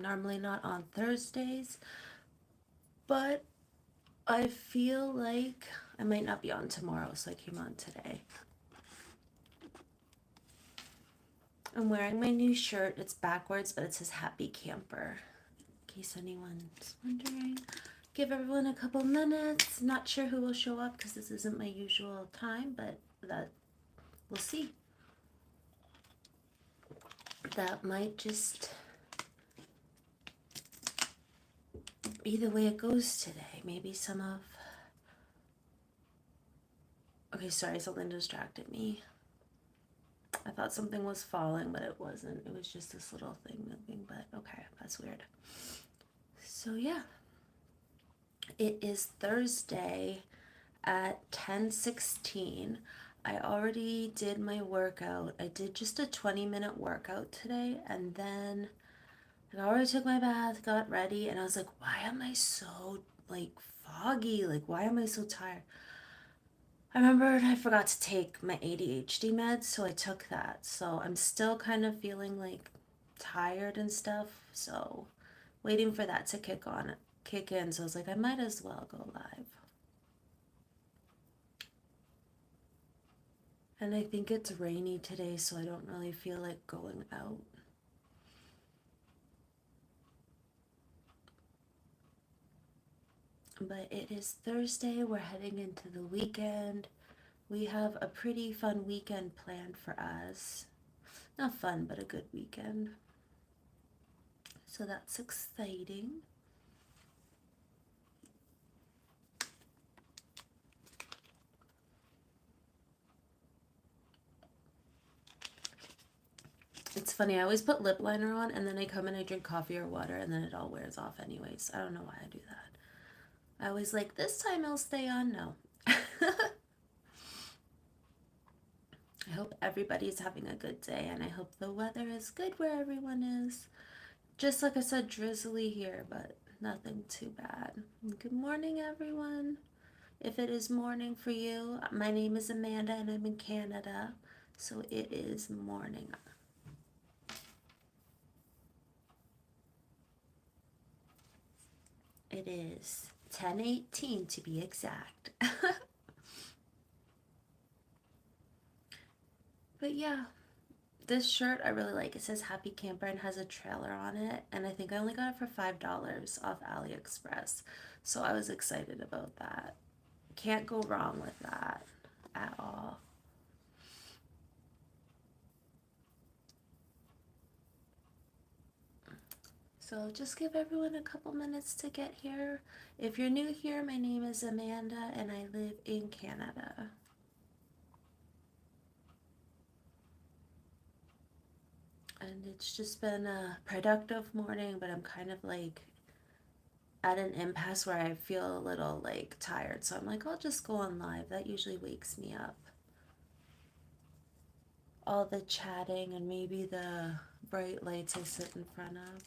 normally not on Thursdays, but I feel like I might not be on tomorrow, so I came on today. I'm wearing my new shirt. It's backwards, but it says Happy Camper, in case anyone's wondering. Give everyone a couple minutes. Not sure who will show up because this isn't my usual time, but that we'll see. That might just be the way it goes today. Maybe some of... Okay, sorry, something distracted me. I thought something was falling, but it wasn't. It was just this little thing moving, but okay, that's weird. So yeah, it is Thursday at 10:16. I already did my workout. I did just a 20-minute workout today, and then I already took my bath, got ready, and I was like, why am I so like foggy? Like, why am I so tired? I remembered I forgot to take my ADHD meds, so I took that. So I'm still kind of feeling like tired and stuff. So waiting for that to kick in. So I was like, I might as well go live. And I think it's rainy today, so I don't really feel like going out. But it is Thursday. We're heading into the weekend. We have a pretty fun weekend planned for us. Not fun, but a good weekend. So that's exciting. It's funny, I always put lip liner on and then I come and I drink coffee or water and then it all wears off anyways. I don't know why I do that. I always like, this time it'll stay on. No. I hope everybody's having a good day and I hope the weather is good where everyone is. Just like I said, drizzly here, but nothing too bad. Good morning, everyone. If it is morning for you, my name is Amanda and I'm in Canada, so it is morning. It is 10:18 to be exact. But yeah, this shirt I really like. It says Happy Camper and has a trailer on it, and I think I only got it for $5 off AliExpress. So I was excited about that. Can't go wrong with that at all. So just give everyone a couple minutes to get here. If you're new here, my name is Amanda and I live in Canada. And it's just been a productive morning, but I'm kind of like at an impasse where I feel a little like tired. So I'm like, I'll just go on live. That usually wakes me up. All the chatting and maybe the bright lights I sit in front of.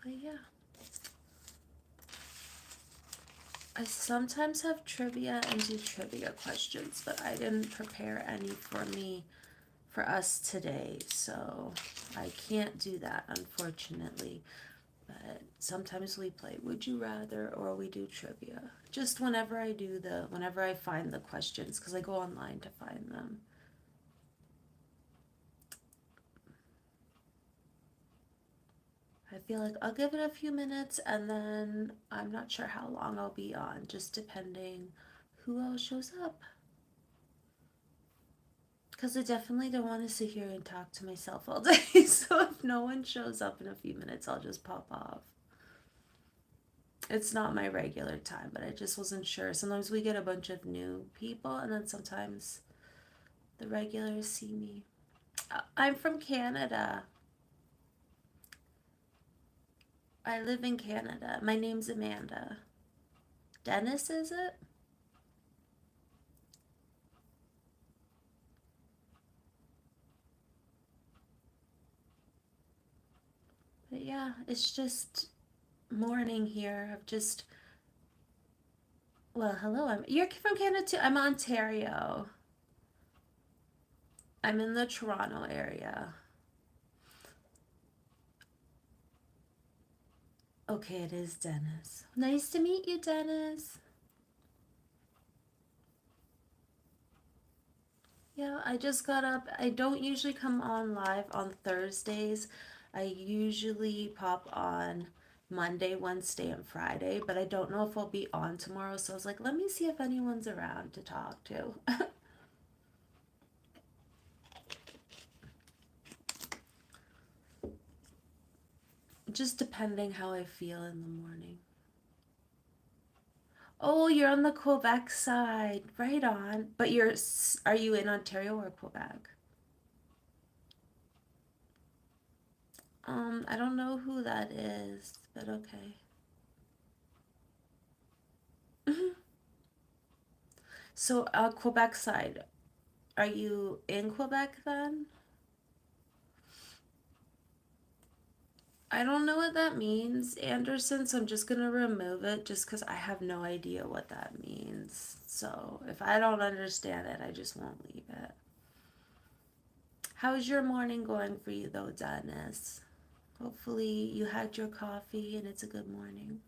But yeah. I sometimes have trivia and do trivia questions, but I didn't prepare any for us today, so I can't do that, unfortunately. But sometimes we play Would You Rather or we do trivia. Just whenever I find the questions, because I go online to find them. I feel like I'll give it a few minutes and then I'm not sure how long I'll be on, just depending who else shows up. Because I definitely don't want to sit here and talk to myself all day. So if no one shows up in a few minutes, I'll just pop off. It's not my regular time, but I just wasn't sure. Sometimes we get a bunch of new people, and then sometimes the regulars see me. I'm from Canada. I live in Canada. My name's Amanda. Dennis, is it? But yeah, it's just morning here. Well, hello. You're from Canada too. I'm Ontario. I'm in the Toronto area. Okay, it is Dennis. Nice to meet you, Dennis. Yeah, I just got up. I don't usually come on live on Thursdays. I usually pop on Monday, Wednesday, and Friday, but I don't know if I'll be on tomorrow. So I was like, let me see if anyone's around to talk to. Just depending how I feel in the morning. Oh, you're on the Quebec side. Right on. But are you in Ontario or Quebec? I don't know who that is, but okay. So, Quebec side, are you in Quebec then? I don't know what that means, Anderson, so I'm just gonna remove it just because I have no idea what that means. So, if I don't understand it, I just won't leave it. How's your morning going for you though, Dennis? Hopefully you had your coffee and it's a good morning.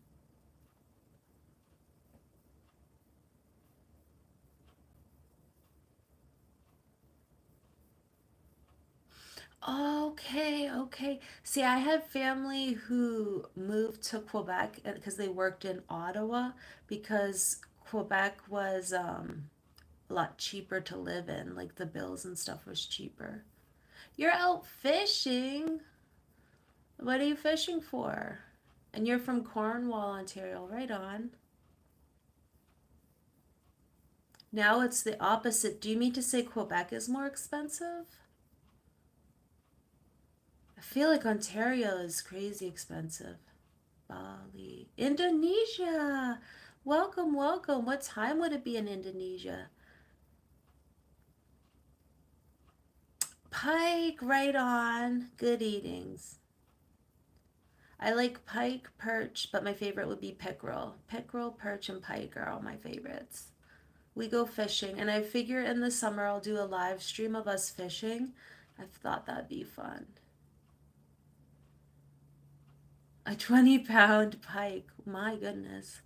Okay, okay. See, I have family who moved to Quebec because they worked in Ottawa because Quebec was a lot cheaper to live in. Like the bills and stuff was cheaper. You're out fishing. What are you fishing for? And you're from Cornwall, Ontario. Right on. Now it's the opposite. Do you mean to say Quebec is more expensive? I feel like Ontario is crazy expensive. Bali. Indonesia. Welcome, welcome. What time would it be in Indonesia? Pike, right on. Good eatings. I like pike, perch, but my favorite would be pickerel. Pickerel, perch, and pike are all my favorites. We go fishing, and I figure in the summer I'll do a live stream of us fishing. I've thought that'd be fun. A 20-pound pike. My goodness.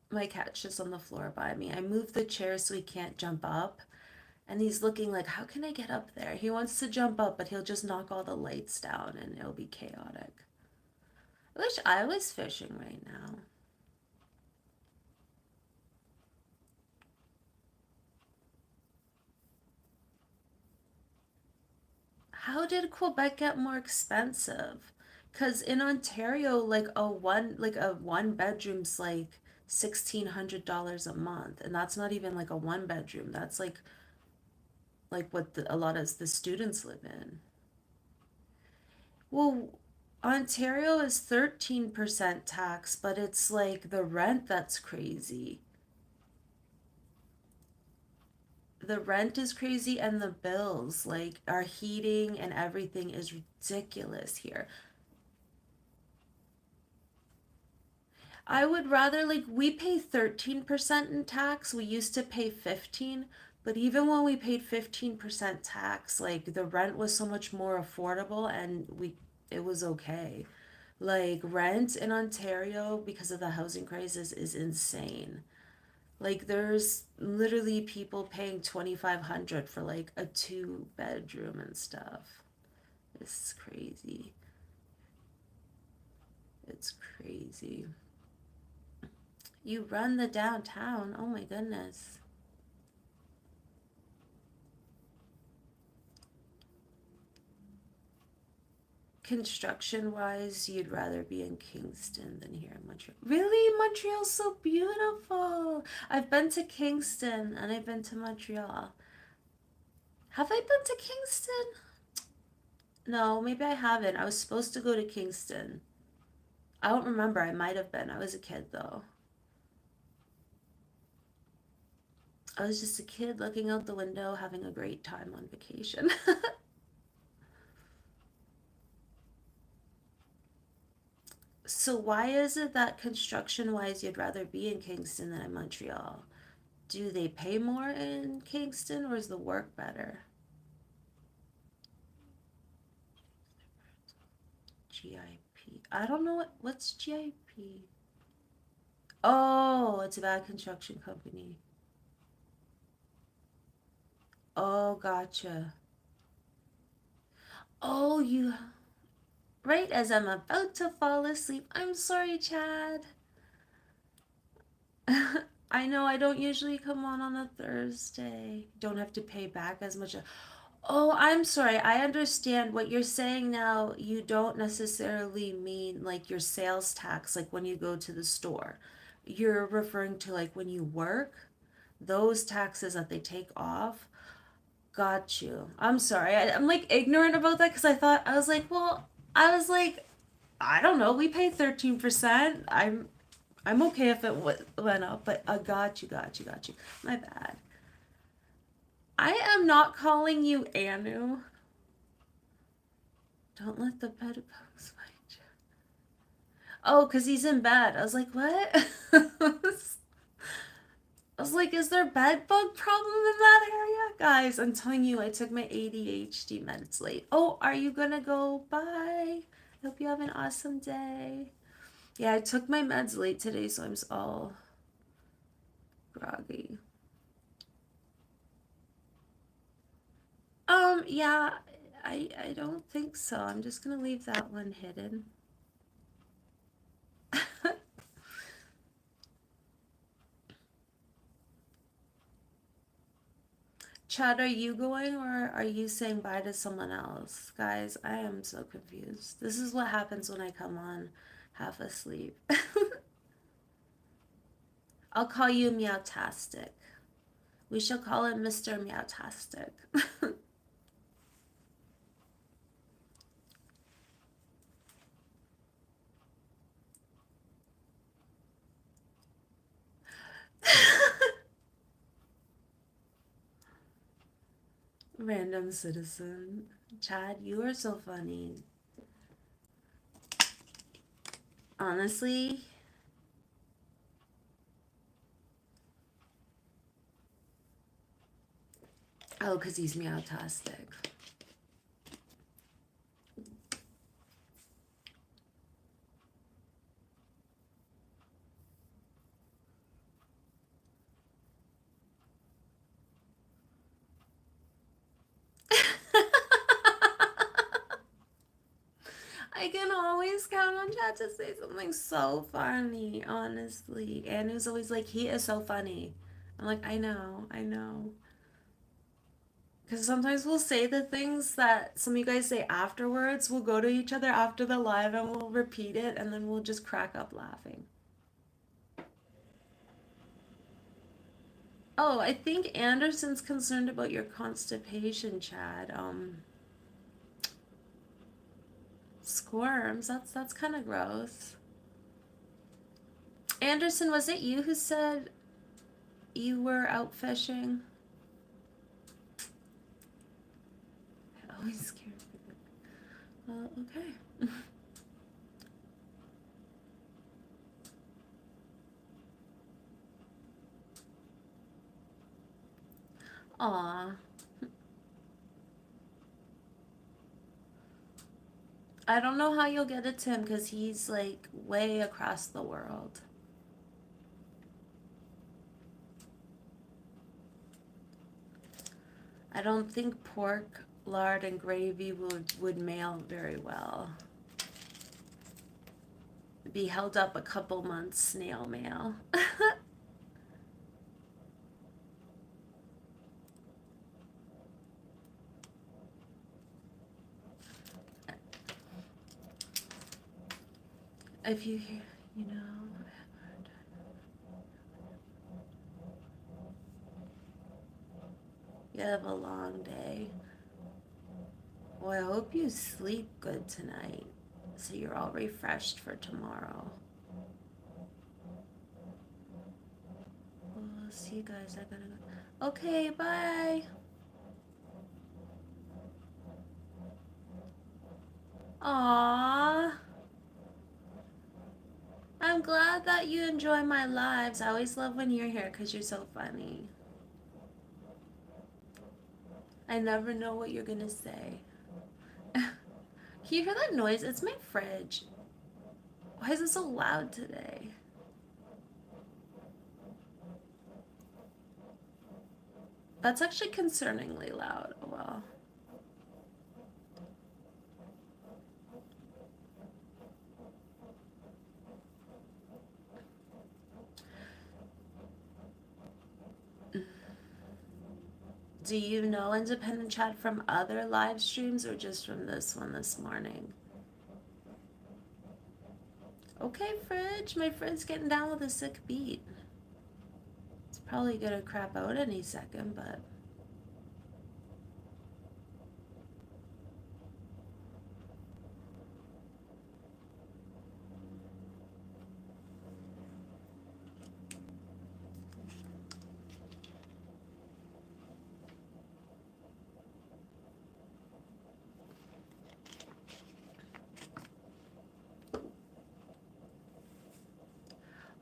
My cat's just on the floor by me. I moved the chair so he can't jump up. And he's looking like, how can I get up there? He wants to jump up, but he'll just knock all the lights down and it'll be chaotic. I wish I was fishing right now. How did Quebec get more expensive? Because in Ontario, like a one bedroom's like $1,600 a month, and that's not even like a one bedroom. That's like what a lot of the students live in. Well, Ontario is 13% tax, but it's like the rent that's crazy. The rent is crazy and the bills, like our heating and everything is ridiculous here. I would rather like we pay 13% in tax. We used to pay 15, but even when we paid 15% tax, like the rent was so much more affordable and we it was okay. Like rent in Ontario because of the housing crisis is insane. Like there's literally people paying 2,500 for like a two bedroom and stuff. It's crazy. It's crazy. You run the downtown. Oh my goodness. Construction wise, you'd rather be in Kingston than here in Montreal. Really? Montreal's so beautiful. I've been to Kingston and I've been to Montreal. Have I been to Kingston? No, maybe I haven't. I was supposed to go to Kingston. I don't remember. I might have been. I was a kid though. I was just a kid looking out the window, having a great time on vacation. so why is it that construction-wise you'd rather be in Kingston than in Montreal? Do they pay more in Kingston or is the work better? GIP. I don't know what's GIP. Oh, it's a bad construction company. Oh, gotcha. Oh, you right as I'm about to fall asleep. I'm sorry, Chad. I know I don't usually come on a Thursday. Don't have to pay back as much. Oh, I'm sorry. I understand what you're saying now. You don't necessarily mean like your sales tax, like when you go to the store. You're referring to like when you work, those taxes that they take off. Got you. I'm sorry. I'm like ignorant about that because I was like, well, I was like, I don't know. We pay 13%. I'm okay if it went up, but got you. My bad. I am not calling you Anu. Don't let the bed bugs bite you. Oh, because he's in bed. I was like, what? I was like, is there a bed bug problem in that area? Guys, I'm telling you, I took my ADHD meds late. Oh, are you gonna go? Bye. Hope you have an awesome day. Yeah, I took my meds late today, so I'm all groggy. Yeah, I don't think so. I'm just gonna leave that one hidden. Chad, are you going or are you saying bye to someone else? Guys, I am so confused. This is what happens when I come on half asleep. I'll call you Meowtastic. We shall call him Mr. Meowtastic. Random citizen. Chad, you are so funny. Honestly, oh, because he's Meowtastic. I can always count on Chad to say something so funny, honestly. And who's always like, he is so funny. I'm like, I know. Because sometimes we'll say the things that some of you guys say afterwards. We'll go to each other after the live and we'll repeat it and then we'll just crack up laughing. Oh, I think Anderson's concerned about your constipation, Chad. Squirms. That's kind of gross. Anderson, was it you who said you were out fishing? I always scared me. Well, okay. Aw. I don't know how you'll get it to him because he's like way across the world. I don't think pork, lard, and gravy would mail very well. Be held up a couple months snail mail. If you hear, you know, you have a long day. Well, I hope you sleep good tonight so you're all refreshed for tomorrow. We'll see you guys. I gotta go. Okay, bye. Aww. glad that you enjoy my lives. I always love when you're here because you're so funny. I never know what you're gonna say. Can you hear that noise? It's my fridge. Why is it so loud today? That's actually concerningly loud. Oh, well. Do you know Independent Chat from other live streams or just from this one this morning? Okay, fridge. My friend's getting down with a sick beat. It's probably gonna crap out any second, but...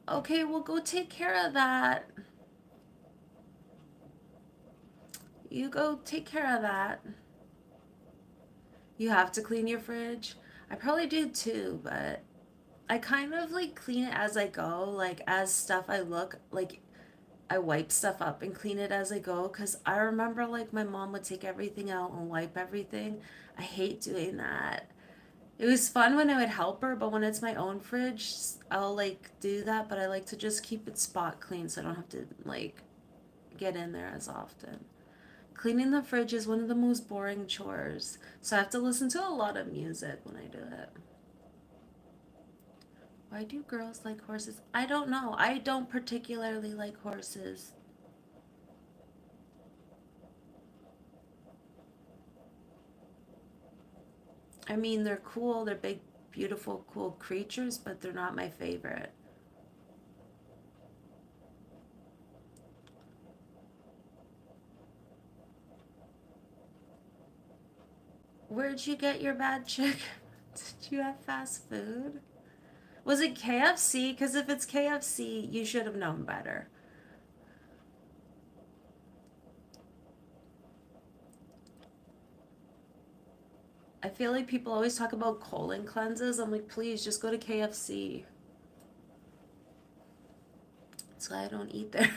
Okay, well, go take care of that. You go take care of that. You have to clean your fridge. I probably do too, but I kind of like clean it as I go. Like, as stuff I look, like, I wipe stuff up and clean it as I go. Because I remember, like, my mom would take everything out and wipe everything. I hate doing that. It was fun when I would help her, but when it's my own fridge, I'll like do that, but I like to just keep it spot clean so I don't have to like get in there as often. Cleaning the fridge is one of the most boring chores, so I have to listen to a lot of music when I do it. Why do girls like horses? I don't know. I don't particularly like horses. I mean, they're cool, they're big, beautiful, cool creatures, but they're not my favorite. Where'd you get your bad chicken? Did you have fast food? Was it KFC? Because if it's KFC, you should have known better. I feel like people always talk about colon cleanses. I'm like, please just go to KFC. That's why I don't eat there.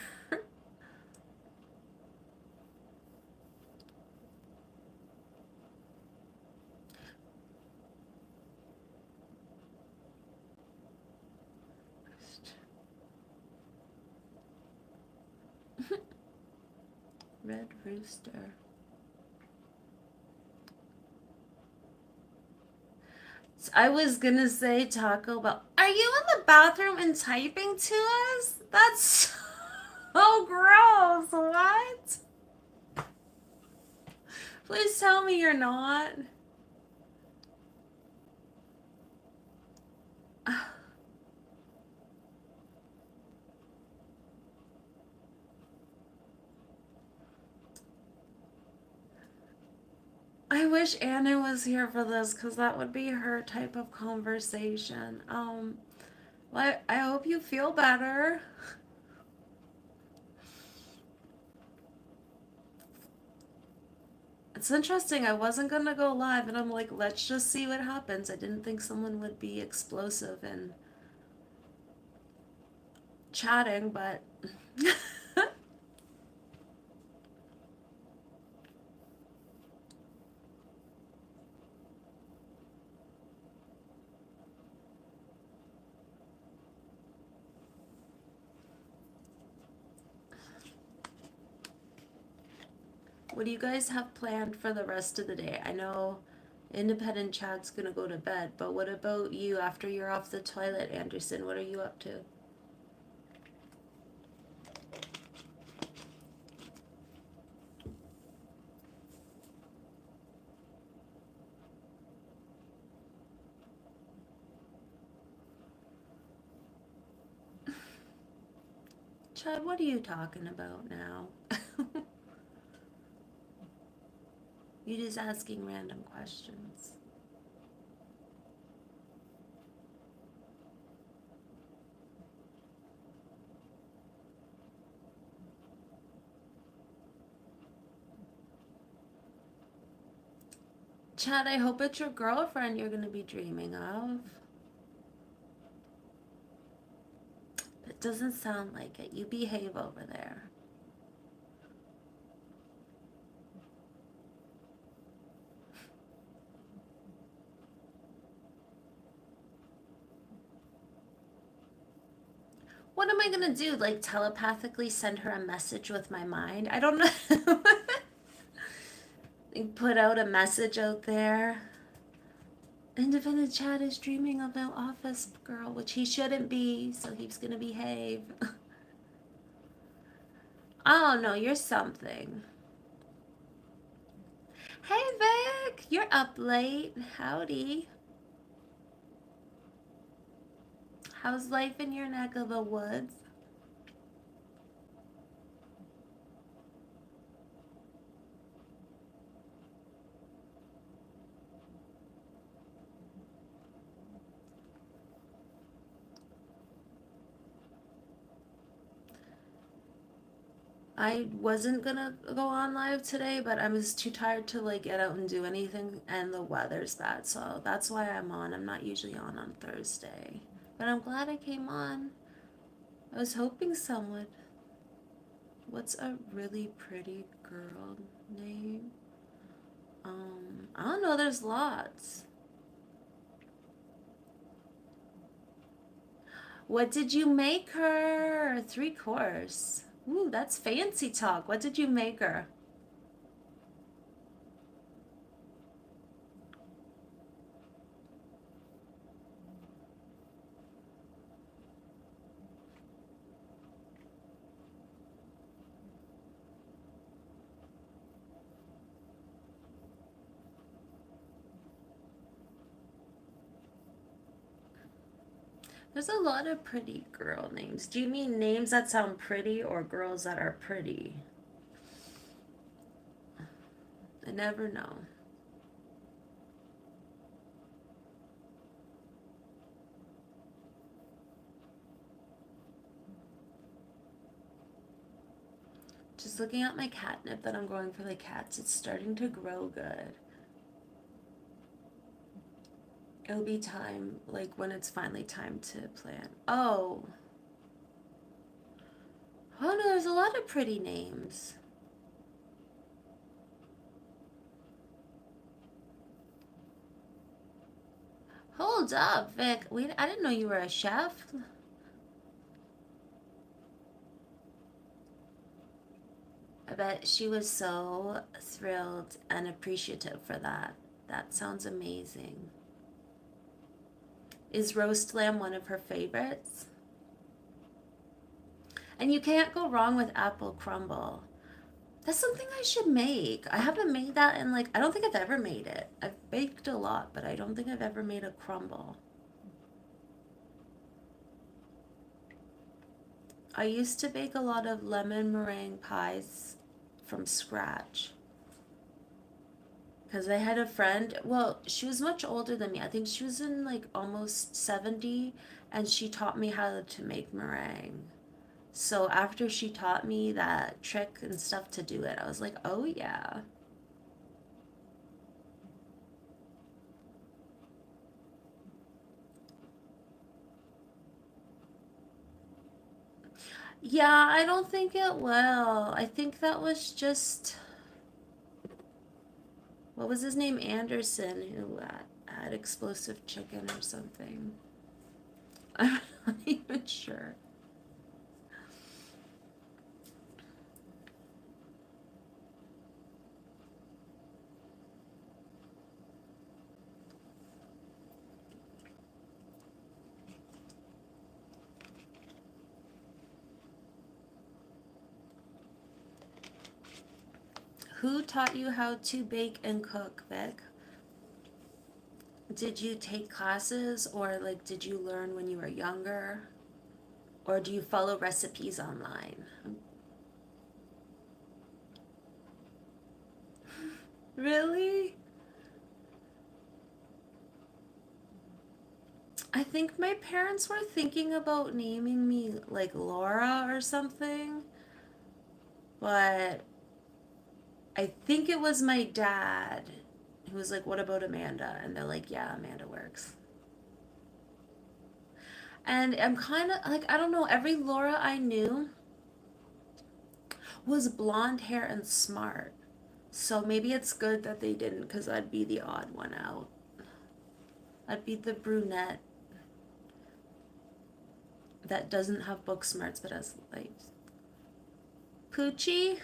Red Rooster. I was gonna say Taco Bell. Are you in the bathroom and typing to us? That's so gross. What? Please tell me you're not. I wish Anna was here for this because that would be her type of conversation. Well, I hope you feel better. It's interesting. I wasn't gonna go live, and I'm like, let's just see what happens. I didn't think someone would be explosive and chatting, but what do you guys have planned for the rest of the day? I know Independent Chat's gonna go to bed, but what about you after you're off the toilet, Anderson? What are you up to? Chad, what are you talking about now? You're just asking random questions. Chad, I hope it's your girlfriend you're going to be dreaming of. It doesn't sound like it. You behave over there. What am I going to do? Like telepathically send her a message with my mind? I don't know. Put out a message out there. Independent Chad is dreaming of an office girl, which he shouldn't be, so he's going to behave. Oh no, you're something. Hey Vic, you're up late. Howdy. How's life in your neck of the woods? I wasn't gonna go on live today, but I was too tired to like get out and do anything, and the weather's bad, so that's why I'm on. I'm not usually on Thursday, but I'm glad I came on. I was hoping someone. What's a really pretty girl name? I don't know. There's lots. What did you make her? 3 course. Ooh, that's fancy talk. What did you make her? There's a lot of pretty girl names. Do you mean names that sound pretty or girls that are pretty? I never know. Just looking at my catnip that I'm growing for the cats, it's starting to grow good. It'll be time, like when it's finally time to plant. Oh. Oh no, there's a lot of pretty names. Hold up, Vic. Wait, I didn't know you were a chef. I bet she was so thrilled and appreciative for that. That sounds amazing. Is roast lamb one of her favorites? And you can't go wrong with apple crumble. That's something I should make. I haven't made that in like, I don't think I've ever made it. I've baked a lot, but I don't think I've ever made a crumble. I used to bake a lot of lemon meringue pies from scratch. Because I had a friend, well, she was much older than me. I think she was in like almost 70, and she taught me how to make meringue. So after she taught me that trick and stuff to do it, I was like, oh yeah. Yeah, I don't think it will. I think that was just, what was his name? Anderson, who had explosive chicken or something. I'm not even sure. Who taught you how to bake and cook, Vic? Did you take classes or like did you learn when you were younger? Or do you follow recipes online? Really? I think my parents were thinking about naming me like Laura or something, but I think it was my dad He was like, what about Amanda? And they're like, yeah, Amanda works. And I'm kind of like, I don't know, every Laura I knew was blonde hair and smart. So maybe it's good that they didn't, because I'd be the odd one out. I'd be the brunette that doesn't have book smarts but has like Poochie.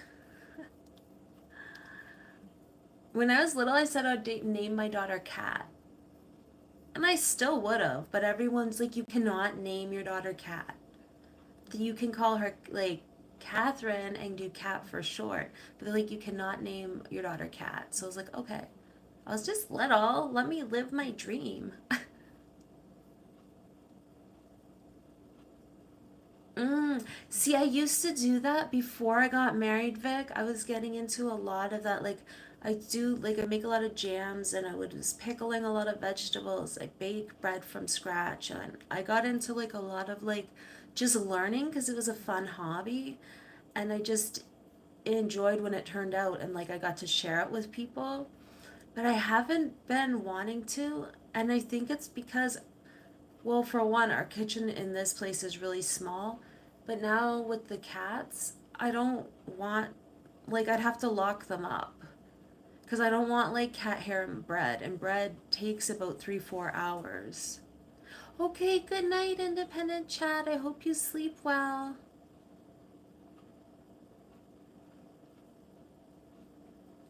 When I was little, I said I'd name my daughter Cat. And I still would have, but everyone's like, you cannot name your daughter Cat. You can call her like Catherine and do Cat for short, but they're like, you cannot name your daughter Cat. So I was like, okay. I was just little. Let me live my dream. See, I used to do that before I got married, Vic. I was getting into a lot of that. Like, I make a lot of jams and I was pickling a lot of vegetables. I bake bread from scratch. And I got into like a lot of like just learning because it was a fun hobby. And I just enjoyed when it turned out and like I got to share it with people. But I haven't been wanting to. And I think it's because, well, for one, our kitchen in this place is really small, but now with the cats, I don't want, like, I'd have to lock them up because I don't want like cat hair and bread takes about 3, 4 hours. Okay, good night, independent chat. I hope you sleep well.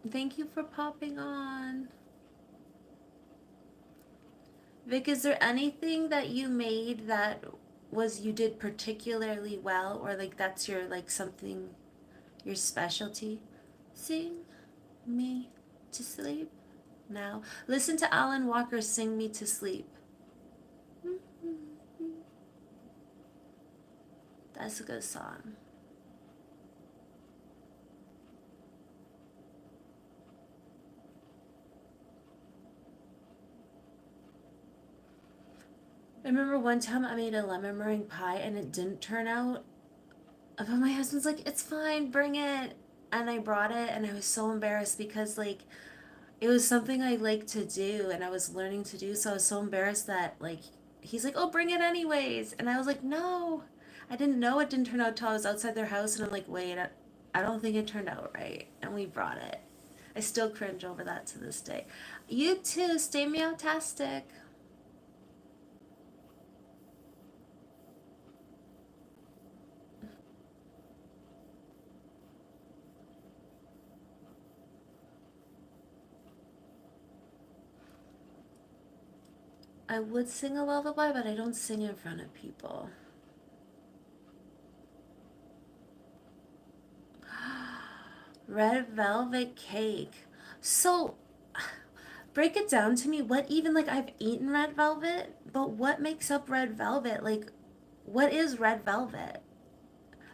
Thank you for popping on. Vic, is there anything that you made that was you did particularly well, or like that's your like something your specialty? Sing me to sleep now. Listen to Alan Walker sing me to sleep. That's a good song. I remember one time I made a lemon meringue pie and it didn't turn out. But my husband's like, it's fine, bring it. And I brought it and I was so embarrassed because like it was something I like to do and I was learning to do. So I was so embarrassed that like he's like, oh, bring it anyways. And I was like, no, I didn't know it didn't turn out till I was outside their house. And I'm like, wait, I don't think it turned out right. And we brought it. I still cringe over that to this day. You too, stay meowtastic. I would sing a lullaby, but I don't sing in front of people. Red velvet cake. So, break it down to me. What even, like, I've eaten red velvet, but what makes up red velvet? Like, what is red velvet?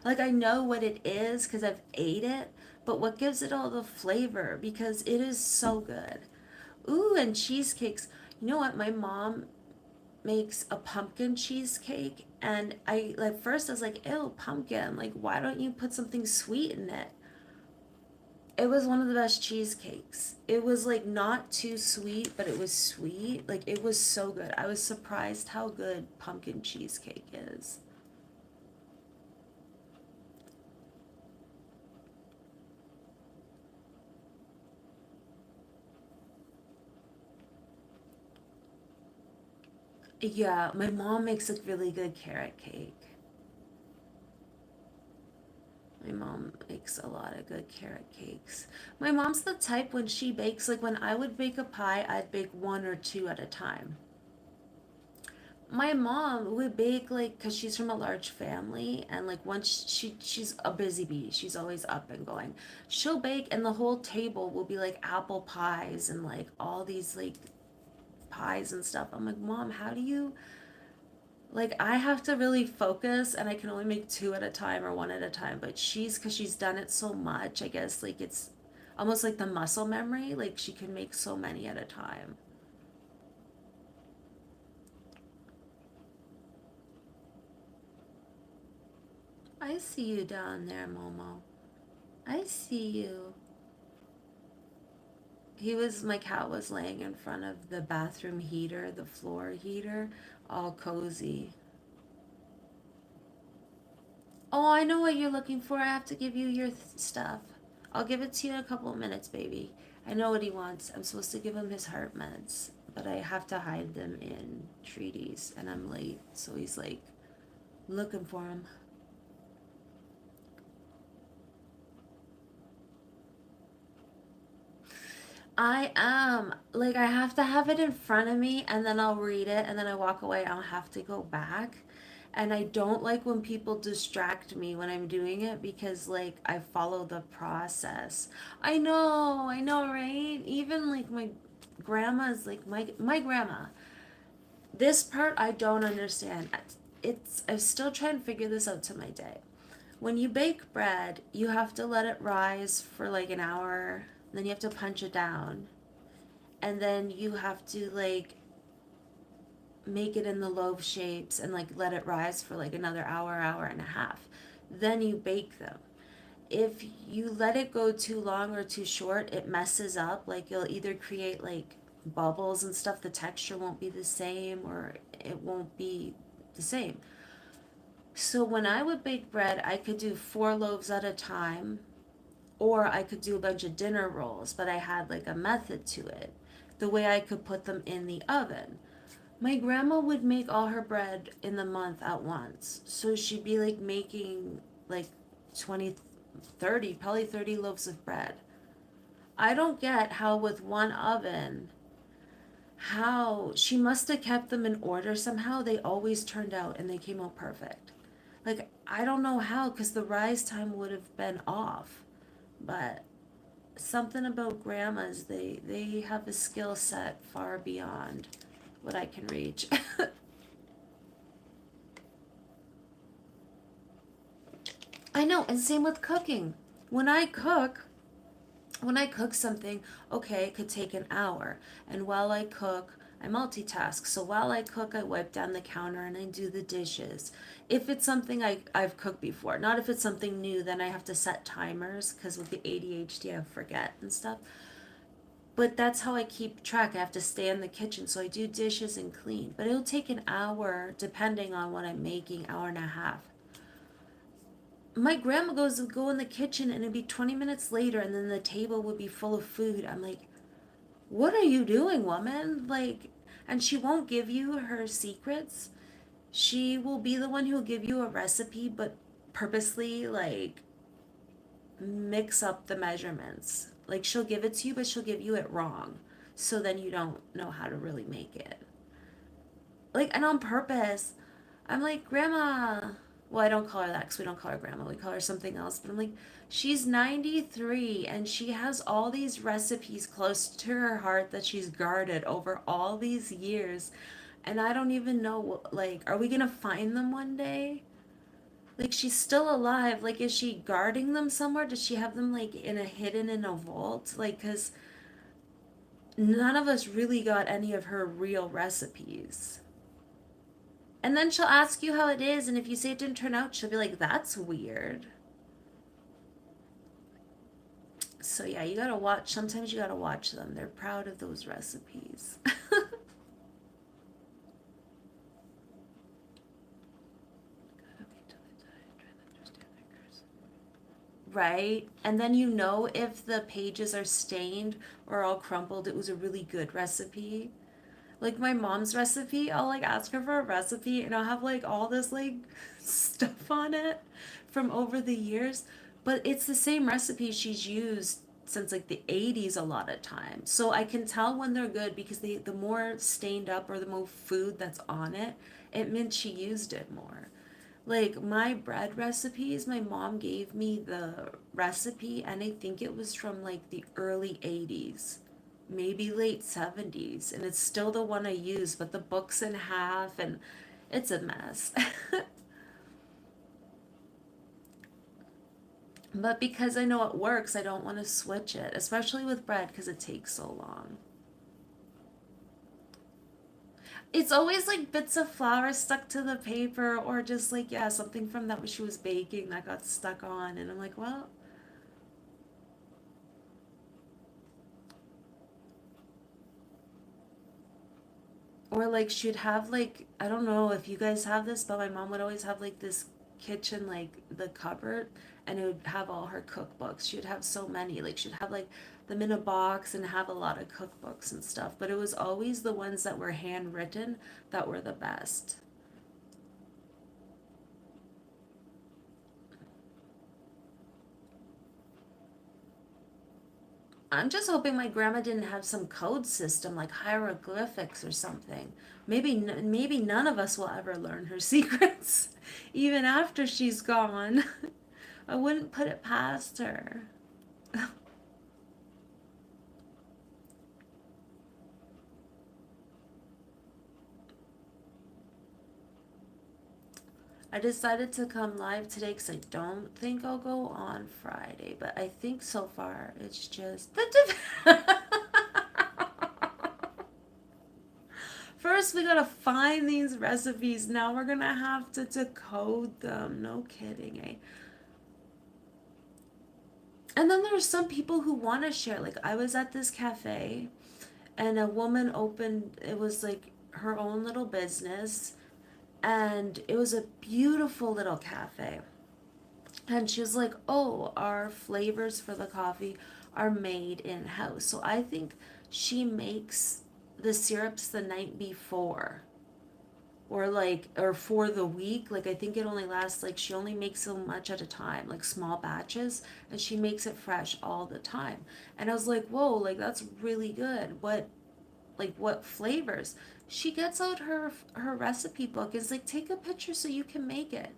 Like, I know what it is because I've ate it, but what gives it all the flavor? Because it is so good. Ooh, and cheesecakes. You know what? My mom makes a pumpkin cheesecake, and I, like, first I was like, ew, pumpkin. Like, why don't you put something sweet in it? It was one of the best cheesecakes. It was like not too sweet, but it was sweet. Like it was so good. I was surprised how good pumpkin cheesecake is. Yeah, my mom makes a really good carrot cake. My mom makes a lot of good carrot cakes. My mom's the type when she bakes, like when I would bake a pie, I'd bake one or two at a time. My mom would bake like because she's from a large family and like once she's a busy bee, she's always up and going. She'll bake and the whole table will be like apple pies and like all these like pies and stuff. I'm like, Mom, how do you, like, I have to really focus and I can only make two at a time or one at a time, but she's, because she's done it so much, I guess like it's almost like the muscle memory, like she can make so many at a time. I see you down there, Momo. I see you. My cat was laying in front of the bathroom heater, the floor heater, all cozy. Oh, I know what you're looking for. I have to give you your stuff. I'll give it to you in a couple of minutes, baby. I know what he wants. I'm supposed to give him his heart meds, but I have to hide them in treaties, and I'm late, so he's like looking for him. I am. Like, I have to have it in front of me and then I'll read it and then I walk away. I'll have to go back. And I don't like when people distract me when I'm doing it because, like, I follow the process. I know, right? Even like my grandma's, like, my grandma. This part I don't understand. I'm still trying to figure this out to my day. When you bake bread, you have to let it rise for like an hour, then you have to punch it down, and then you have to like make it in the loaf shapes and like let it rise for like another hour, hour and a half. Then you bake them. If you let it go too long or too short, it messes up. Like you'll either create like bubbles and stuff, the texture won't be the same or it won't be the same. So when I would bake bread, I could do 4 loaves at a time, or I could do a bunch of dinner rolls, but I had like a method to it. The way I could put them in the oven. My grandma would make all her bread in the month at once. So she'd be like making like 20, 30, probably 30 loaves of bread. I don't get how with one oven, how she must have kept them in order somehow. They always turned out and they came out perfect. Like, I don't know how, because the rise time would have been off. But something about grandmas, they have a skill set far beyond what I can reach. I know, and same with cooking. When I cook, when I cook something, okay, it could take an hour. And while I cook, I multitask. So while I cook, I wipe down the counter and I do the dishes. If it's something I've cooked before, not if it's something new, then I have to set timers because with the ADHD, I forget and stuff. But that's how I keep track. I have to stay in the kitchen. So I do dishes and clean. But it'll take an hour, depending on what I'm making, hour and a half. My grandma goes to go in the kitchen and it'd be 20 minutes later and then the table would be full of food. I'm like, what are you doing, woman? Like, and she won't give you her secrets. She will be the one who will give you a recipe, but purposely, like, mix up the measurements. Like, she'll give it to you, but she'll give you it wrong. So then you don't know how to really make it. Like, and on purpose. I'm like, Grandma. Well, I don't call her that because we don't call her Grandma. We call her something else. But I'm like, she's 93 and she has all these recipes close to her heart that she's guarded over all these years. And I don't even know, like, are we going to find them one day? Like, she's still alive. Like, is she guarding them somewhere? Does she have them, like, hidden in a vault? Like, because none of us really got any of her real recipes. And then she'll ask you how it is, and if you say it didn't turn out, she'll be like, that's weird. So yeah, you gotta watch. Sometimes you gotta watch them. They're proud of those recipes. Right? And then you know if the pages are stained or all crumpled, it was a really good recipe. Like my mom's recipe, I'll like ask her for a recipe and I'll have like all this like stuff on it from over the years, but it's the same recipe she's used since like the 80s a lot of times. So I can tell when they're good because the more stained up or the more food that's on it, it meant she used it more. Like my bread recipes, my mom gave me the recipe and I think it was from like the early 80s, maybe late 70s, and it's still the one I use, but the book's in half and it's a mess. But because I know it works, I don't want to switch it, especially with bread because it takes so long. It's always like bits of flour stuck to the paper or just like, yeah, something from that she was baking that got stuck on. And I'm like, well, Or like she'd have like, I don't know if you guys have this, but my mom would always have like this kitchen, like the cupboard, and it would have all her cookbooks. She'd have so many. Like she'd have like them in a box and have a lot of cookbooks and stuff. But it was always the ones that were handwritten that were the best. I'm just hoping my grandma didn't have some code system like hieroglyphics or something. Maybe none of us will ever learn her secrets, even after she's gone. I wouldn't put it past her. I decided to come live today because I don't think I'll go on Friday, but I think so far it's just First, we gotta find these recipes. Now we're gonna have to decode them. No kidding, eh? And then there's some people who want to share. Like, I was at this cafe and a woman opened, it was like her own little business, and it was a beautiful little cafe. And she was like, "Oh, our flavors for the coffee are made in house." So I think she makes the syrups the night before, or like, or for the week. Like, I think it only lasts, like, she only makes so much at a time, like small batches, and she makes it fresh all the time. And I was like, "Whoa, like that's really good. What flavors?" She gets out her recipe book. Is like, "Take a picture so you can make it."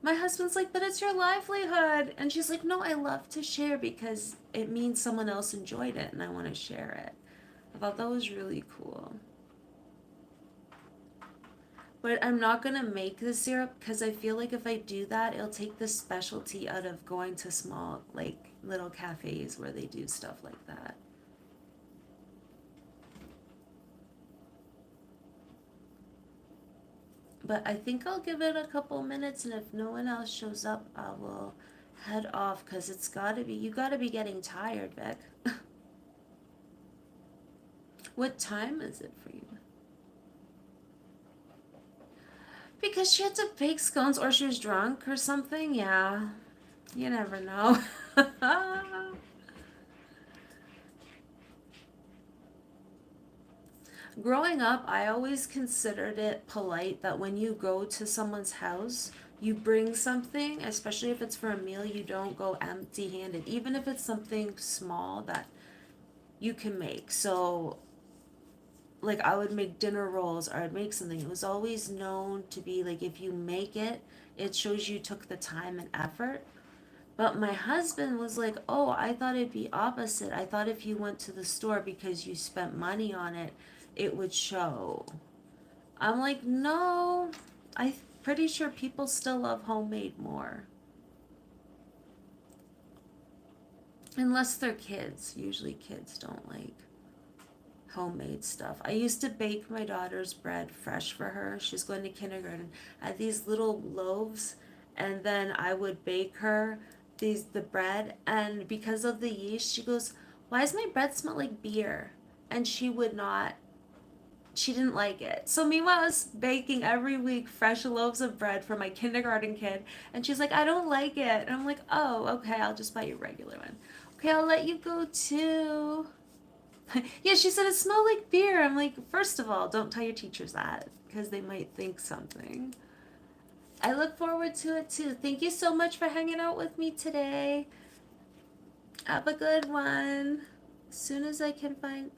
My husband's like, "But it's your livelihood." And she's like, "No, I love to share because it means someone else enjoyed it and I want to share it." I thought that was really cool. But I'm not going to make the syrup because I feel like if I do that, it'll take the specialty out of going to small, like, little cafes where they do stuff like that. But I think I'll give it a couple minutes, and if no one else shows up, I will head off because you gotta be getting tired, Vic. What time is it for you? Because she had to bake scones or she was drunk or something? Yeah, you never know. Growing up, I always considered it polite that when you go to someone's house, you bring something, especially if it's for a meal, you don't go empty handed, even if it's something small that you can make. So, like, I would make dinner rolls or I'd make something. It was always known to be like, if you make it, it shows you took the time and effort. But my husband was like, "Oh, I thought it'd be opposite. I thought if you went to the store because you spent money on it, it would show." I'm like, "No, I'm pretty sure people still love homemade more. Unless they're kids. Usually kids don't like homemade stuff." I used to bake my daughter's bread fresh for her. She's going to kindergarten. I had these little loaves, and then I would bake her the bread, and because of the yeast, she goes, "Why does my bread smell like beer?" And she didn't like it. So meanwhile, I was baking every week fresh loaves of bread for my kindergarten kid, and she's like, "I don't like it." And I'm like, "Oh, okay, I'll just buy you a regular one." "Okay, I'll let you go too." Yeah, she said it smelled like beer. I'm like, first of all, don't tell your teachers that because they might think something. I look forward to it too. Thank you so much for hanging out with me today. Have a good one. As soon as I can find